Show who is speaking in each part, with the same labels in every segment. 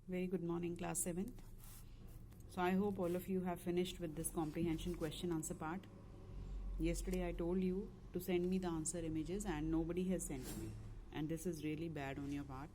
Speaker 1: Very good morning, class 7th. So I hope all of you have finished with this comprehension question answer part. Yesterday I told you to send me the answer images and nobody has sent me. And this is really bad on your part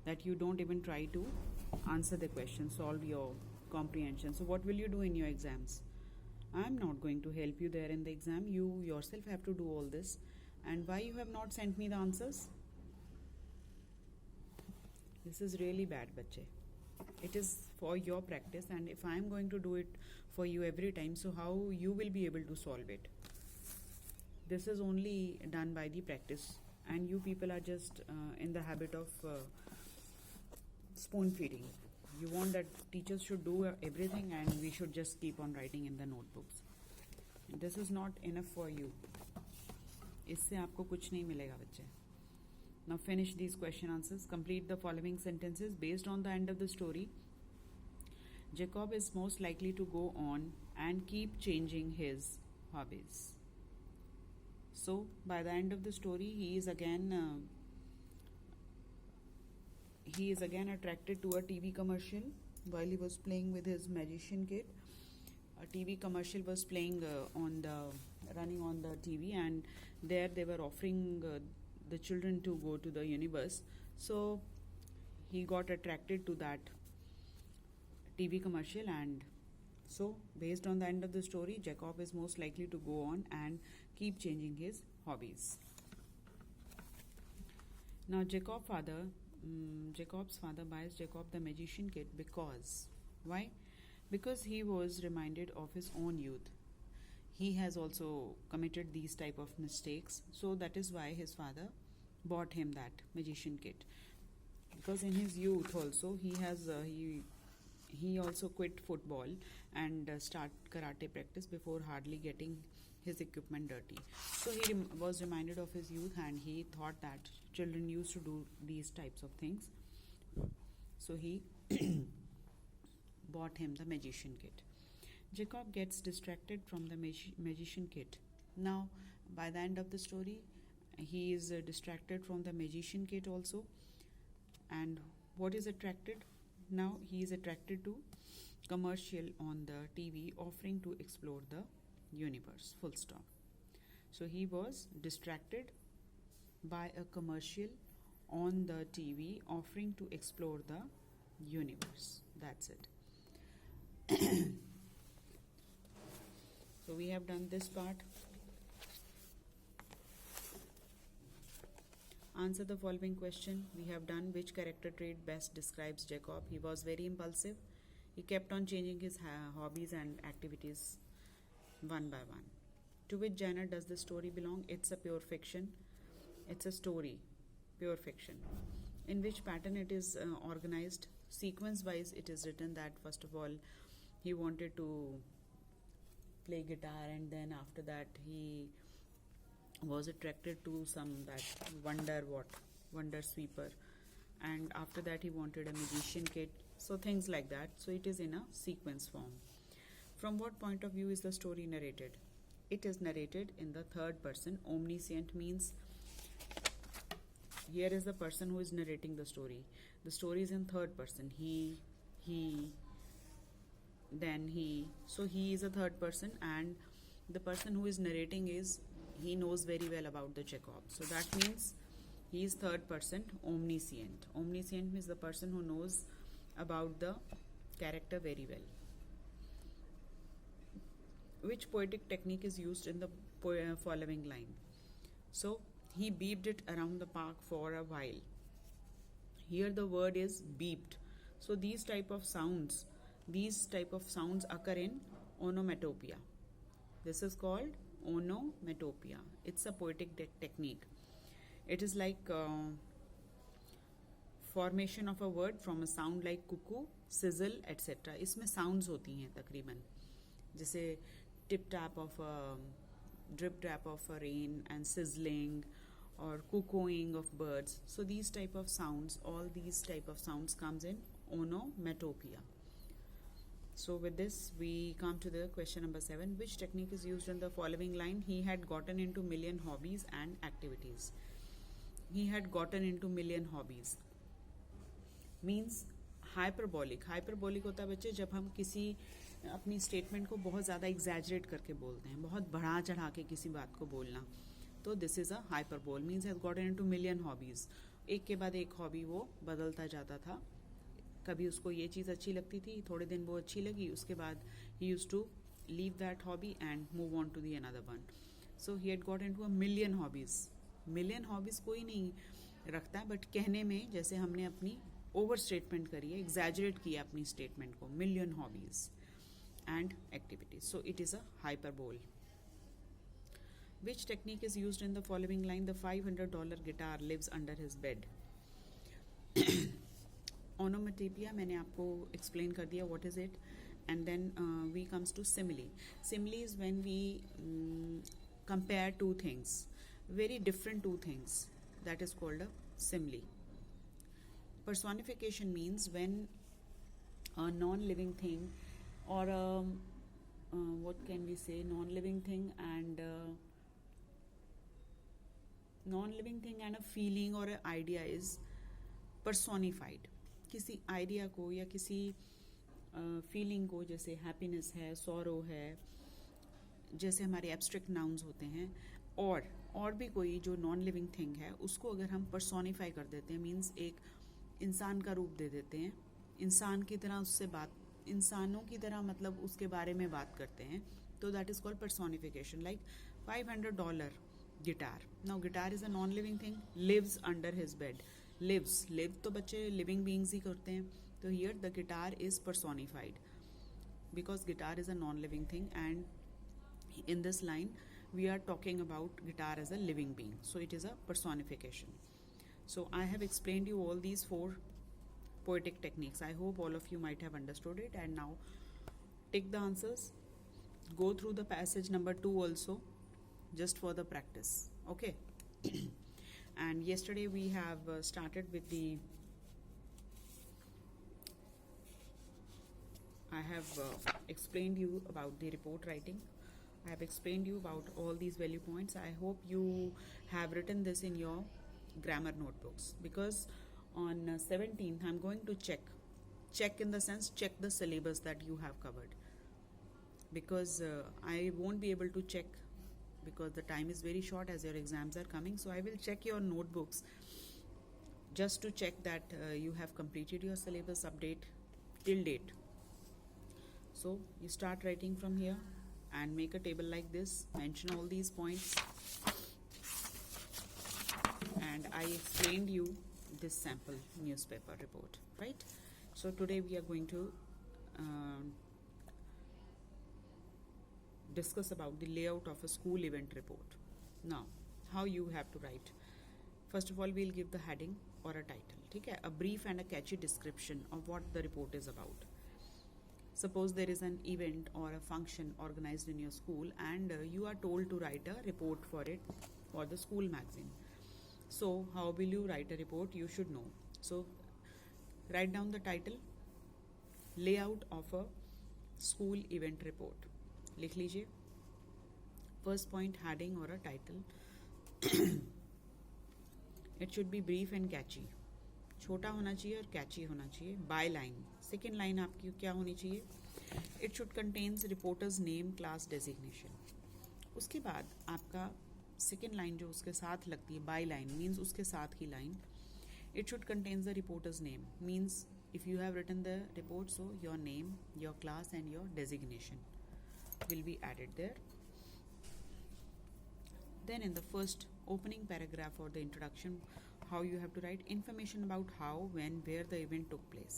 Speaker 1: that you don't even try to answer the question, solve your comprehension. So what will you do in your exams? I'm not going to help you there in the exam. You yourself have to do all this. And why you have not sent me the answers? This is really bad, bache. It is for your practice, and if I am going to do it for you every time, so how you will be able to solve it? This is only done by the practice, and you people are just in the habit of spoon feeding. You want that teachers should do everything and we should just keep on writing in the notebooks. This is not enough for you. इससे आपको कुछ नहीं मिलेगा बच्चे. Now finish these question answers. Complete the following sentences based on the end of the story. Jacob is most likely to go on and keep changing his hobbies. So by the end of the story, he is again attracted to a TV commercial while he was playing with his magician kit. A TV commercial was playing running on the TV, and there they were offering the children to go to the universe. So he got attracted to that TV commercial, and so based on the end of the story, Jacob is most likely to go on and keep changing his hobbies. Now Jacob's father buys Jacob the magician kit because why? Because he was reminded of his own youth. He has also committed these type of mistakes, so that is why his father bought him that magician kit. Because in his youth also he also quit football and start karate practice before hardly getting his equipment dirty. So he was reminded of his youth, and he thought that children used to do these types of things. So he bought him the magician kit. Jacob gets distracted from the magician kit. Now, by the end of the story, he is distracted from the magician kit also. And what is attracted? Now, he is attracted to commercial on the TV offering to explore the universe. Full stop. So, he was distracted by a commercial on the TV offering to explore the universe. That's it. So we have done this part. Answer the following question. We have done which character trait best describes Jacob. He was very impulsive. He kept on changing his hobbies and activities one by one. To which genre does the story belong? It's a pure fiction. It's a story, pure fiction. In which pattern it is organized? Sequence wise it is written that first of all he wanted to play guitar, and then after that he was attracted to that wonder sweeper, and after that he wanted a magician kit. So things like that. So it is in a sequence form. From what point of view is the story narrated? It is narrated in the third person. Omniscient means here is the person who is narrating the story. The story is in third person. He, then he. So he is a third person, and the person who is narrating he knows very well about the Jacob. So that means he is third person, omniscient. Omniscient means the person who knows about the character very well. Which poetic technique is used in the following line? So he beeped it around the park for a while. Here the word is beeped. So these type of sounds occur in onomatopoeia. This is called onomatopoeia. It's a poetic technique. It is like formation of a word from a sound like cuckoo, sizzle, etc. इसमें sounds होती हैं तकरीबन, जैसे tip tap of a drip tap of a rain and sizzling or cuckooing of birds. So these type of sounds, all these type of sounds comes in onomatopoeia. So with this we come to the question number 7. Which technique is used in the following line? He had gotten into million hobbies and activities. He had gotten into million hobbies means hyperbolic होता है बच्चे जब हम किसी अपनी statement को बहुत ज़्यादा एग्जैजरेट करके बोलते हैं, बहुत बढ़ा चढ़ा के किसी बात को बोलना, तो this is a hyperbole, means has gotten into million hobbies. एक के बाद एक हॉबी वो बदलता जाता था। कभी उसको ये चीज़ अच्छी लगती थी, थोड़े दिन वो अच्छी लगी, उसके बाद he used to leave that hobby and move on to the another one. So he had got into a million hobbies. Million hobbies कोई नहीं रखता है, बट कहने में जैसे हमने अपनी ओवर स्टेटमेंट करी है, एग्जैजरेट किया अपनी स्टेटमेंट को, million hobbies and activities. So it is a hyperbole. Which technique is used in the following line? The $500 guitar lives under his bed. Onomatopoeia मैंने आपको explain कर दिया what is it, and then we comes to simile. Simile is when we compare two things, very different two things. That is called a simile. Personification means when a non-living thing or what can we say, non-living thing and a feeling or an idea is personified. किसी idea को या किसी feeling को, जैसे happiness है, sorrow है, जैसे हमारे एब्स्ट्रैक्ट नाउन्स होते हैं, और भी कोई जो नॉन लिविंग थिंग है, उसको अगर हम पर्सोनीफाई कर देते हैं, मीन्स एक इंसान का रूप दे देते हैं, इंसान की तरह उससे बात, इंसानों की तरह मतलब उसके बारे में बात करते हैं, तो that is called personification. Like $500 guitar. Now guitar is a non living thing, lives under his bed. Live तो बच्चे लिविंग बीइंग्स ही करते हैं, तो here the guitar is personified because guitar is a non living thing, and in this line we are talking about guitar as a living being, so it is a personification. So I have explained you all these 4 poetic techniques. I hope all of you might have understood it, and now take the answers, go through the passage number 2 also, just for the practice, okay? And yesterday we have started with the I have explained you about the report writing. I have explained you about all these value points. I hope you have written this in your grammar notebooks, because on 17th I'm going to check in the sense check the syllabus that you have covered, because I won't be able to check because the time is very short as your exams are coming. So I will check your notebooks just to check that you have completed your syllabus update till date. So you start writing from here and make a table like this, mention all these points, and I explained you this sample newspaper report, right? So today we are going to discuss about the layout of a school event report. Now, how you have to write. First of all, we'll give the heading or a title, ठीक है? A brief and a catchy description of what the report is about. Suppose there is an event or a function organized in your school, and you are told to write a report for it for the school magazine. So how will you write a report? You should know. So write down the title, layout of a school event report. लिख लीजिए. First point, heading or a title. It should be brief and catchy. छोटा होना चाहिए और कैची होना चाहिए. By line, second line आपकी क्या होनी चाहिए? It should contains reporters name, class, designation. उसके बाद आपका सेकेंड लाइन जो उसके साथ लगती है, बाय लाइन मीन्स उसके साथ की line, it should contains the reporter's name, means if you have written the report, so your name, your class and your designation will be added there. Then in the first opening paragraph or the introduction, how you have to write information about how, when, where the event took place.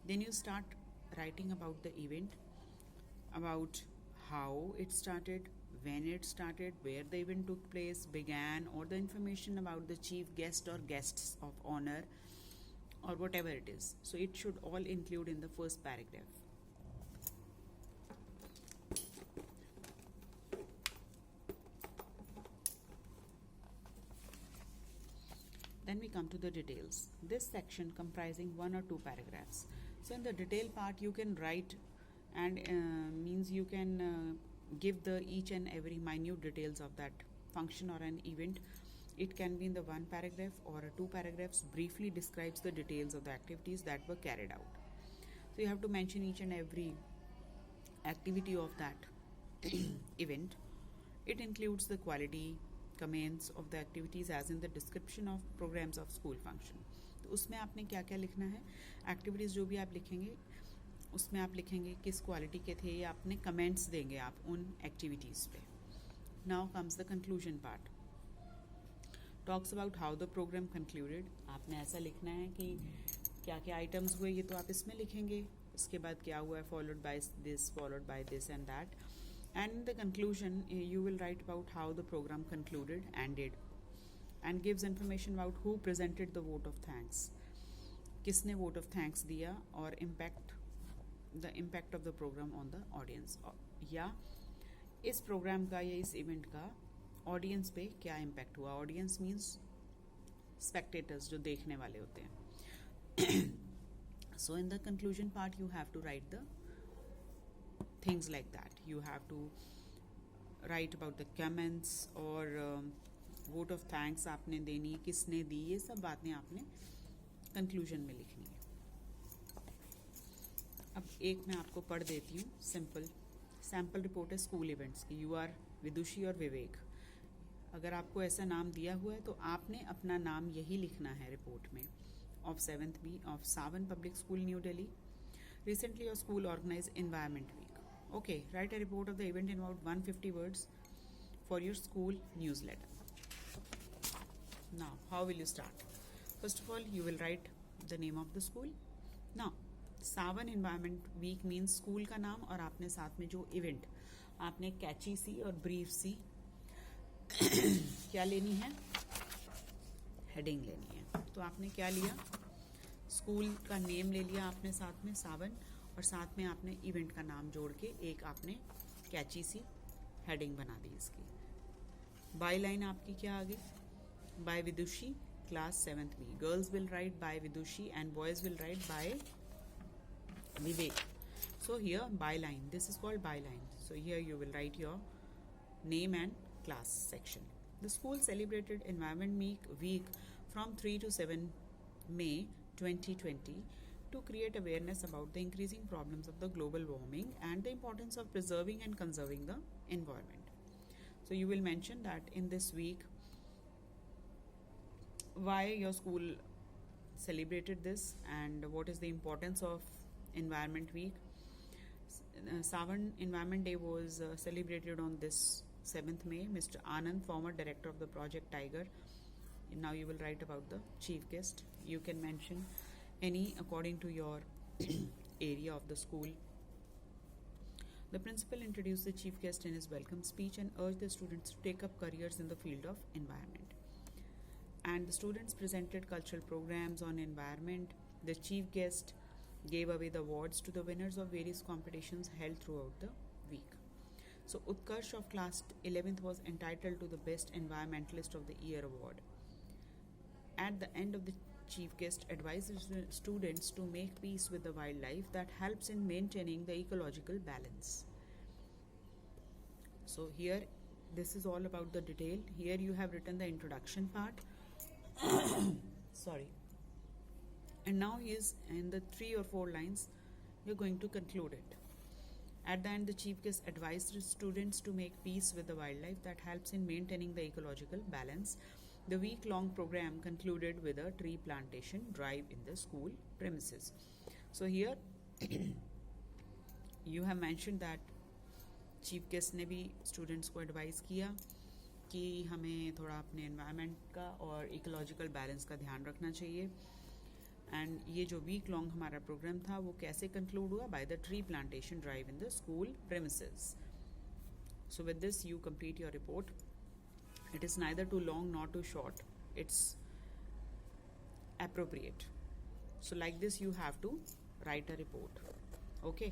Speaker 1: Then you start writing about the event, about how it started, when it started, where the event took place, began, or the information about the chief guest or guests of honor or whatever it is. So it should all include in the first paragraph. Then we come to the details. This section comprising 1 or 2 paragraphs. So in the detail part you can write and means you can give the each and every minute details of that function or an event It can be in the one paragraph or two paragraphs, briefly describes the details of the activities that were carried out. So you have to mention each and every activity of that event. It includes the quality comments of the activities as in the description of programs of school function. तो उसमें आपने क्या क्या लिखना है, activities जो भी आप लिखेंगे उसमें आप लिखेंगे किस क्वालिटी के थे, या अपने कमेंट्स देंगे आप उन एक्टिविटीज़ पे. Now comes the conclusion part. Talks about how the programme concluded. आपने ऐसा लिखना है कि क्या क्या आइटम्स हुए ये तो आप इसमें लिखेंगे, उसके बाद क्या हुआ है, followed by this and that. And in the conclusion, you will write about how the program concluded, ended, and gives information about who presented the vote of thanks. किसने vote of thanks दिया और the impact of the program on the audience. या इस program का या इस event का audience पे क्या impact हुआ. Audience means spectators, जो देखने वाले होते हैं. So in the conclusion part, you have to write the things like that. You have to write about the comments और vote of thanks आपने देनी, किसने दी, ये सब बातें आपने कंक्लूजन में लिखनी है. अब एक मैं आपको पढ़ देती हूँ सिंपल सैम्पल रिपोर्ट है स्कूल इवेंट्स की. यू आर विदुषी और विवेक. अगर आपको ऐसा नाम दिया हुआ है तो आपने अपना नाम यही लिखना है रिपोर्ट में. Of 7th B of Savan Public School, New Delhi. Recently your school organized Environment Week. Okay, write a report of the event in about 150 words for your school newsletter. Now, how will you start? First of all, you will write the name of the school. Now, Savan Environment Week means school का नाम, और आपने साथ में जो event आपने कैची सी और brief सी क्या लेनी है, हेडिंग लेनी है. तो आपने क्या लिया, स्कूल का नेम ले लिया आपने साथ में सावन, और साथ में आपने इवेंट का नाम जोड़ के एक आपने कैची सी हेडिंग बना दी इसकी. बाय लाइन आपकी क्या आ गई, by Vidushi class 7th B. Girls will write by Vidushi and boys will write by Vivek. So here byline, this is called byline. So here you will write your name and class section. The school celebrated Environment Week from 3 to 7 May 2020 to create awareness about the increasing problems of the global warming and the importance of preserving and conserving the environment. So you will mention that in this week why your school celebrated this and what is the importance of Environment Week. Savan Environment Day was celebrated on this 7th May. Mr. Anand, former director of the Project Tiger. And now you will write about the chief guest. You can mention any according to your area of the school. The principal introduced the chief guest in his welcome speech and urged the students to take up careers in the field of environment. And the students presented cultural programs on environment. The chief guest gave away the awards to the winners of various competitions held throughout the week. So Utkarsh of class 11th was entitled to the Best Environmentalist of the Year award. At the end of the chief guest advised the students to make peace with the wildlife that helps in maintaining the ecological balance. So here this is all about the detail. Here you have written the introduction part. Sorry. And now is in the 3 or 4 lines you're going to conclude it. At the end, the chief guest advised the students to make peace with the wildlife that helps in maintaining the ecological balance. The week-long program concluded with a tree plantation drive in the school premises. So here you have mentioned that chief guest ने भी students को advise किया कि हमें थोड़ा अपने environment का और ecological balance का ध्यान रखना चाहिए. एंड ये जो वीक लॉन्ग हमारा प्रोग्राम था वो कैसे कंक्लूड हुआ, by the tree plantation drive in the school premises. So with this you complete your report. It is neither too long not too short, it's appropriate. So like this you have to write a report. Okay.